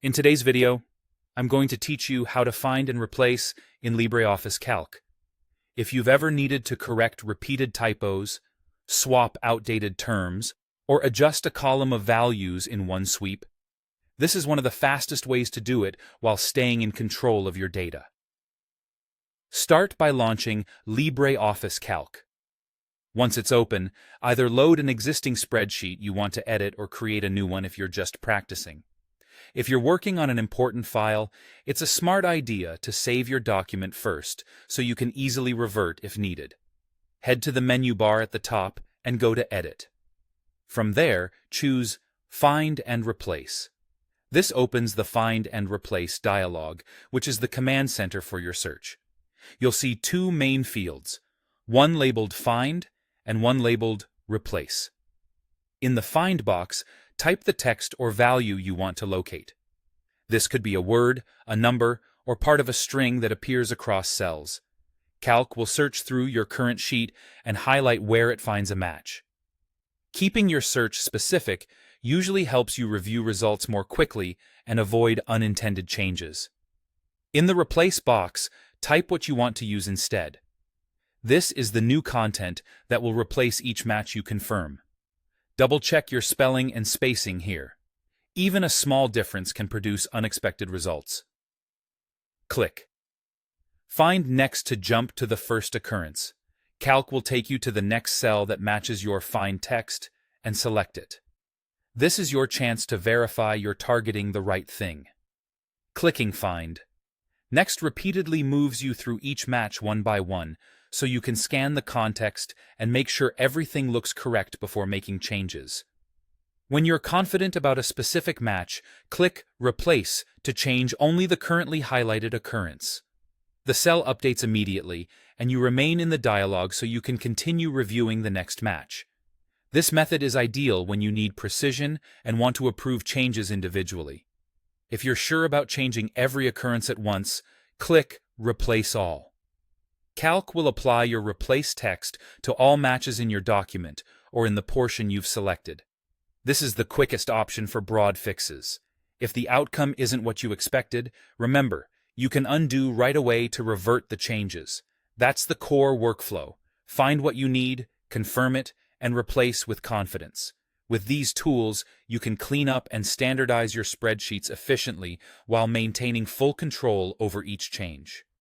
In today's video, I'm going to teach you how to find and replace in LibreOffice Calc. If you've ever needed to correct repeated typos, swap outdated terms, or adjust a column of values in one sweep, this is one of the fastest ways to do it while staying in control of your data. Start by launching LibreOffice Calc. Once it's open, either load an existing spreadsheet you want to edit or create a new one if you're just practicing. If you're working on an important file, it's a smart idea to save your document first so you can easily revert if needed. Head to the menu bar at the top and go to Edit. From there, choose Find and Replace. This opens the Find and Replace dialog, which is the command center for your search. You'll see two main fields, one labeled Find and one labeled Replace. In the Find box, type the text or value you want to locate. This could be a word, a number, or part of a string that appears across cells. Calc will search through your current sheet and highlight where it finds a match. Keeping your search specific usually helps you review results more quickly and avoid unintended changes. In the Replace box, type what you want to use instead. This is the new content that will replace each match you confirm. Double-check your spelling and spacing here. Even a small difference can produce unexpected results. Click. Find Next to jump to the first occurrence. Calc will take you to the next cell that matches your Find text and select it. This is your chance to verify you're targeting the right thing. Clicking Find. Next repeatedly moves you through each match one by one, so you can scan the context and make sure everything looks correct before making changes. When you're confident about a specific match, click Replace to change only the currently highlighted occurrence. The cell updates immediately, and you remain in the dialog so you can continue reviewing the next match. This method is ideal when you need precision and want to approve changes individually. If you're sure about changing every occurrence at once, click Replace All. Calc will apply your replace text to all matches in your document or in the portion you've selected. This is the quickest option for broad fixes. If the outcome isn't what you expected, remember, you can undo right away to revert the changes. That's the core workflow. Find what you need, confirm it, and replace with confidence. With these tools, you can clean up and standardize your spreadsheets efficiently while maintaining full control over each change.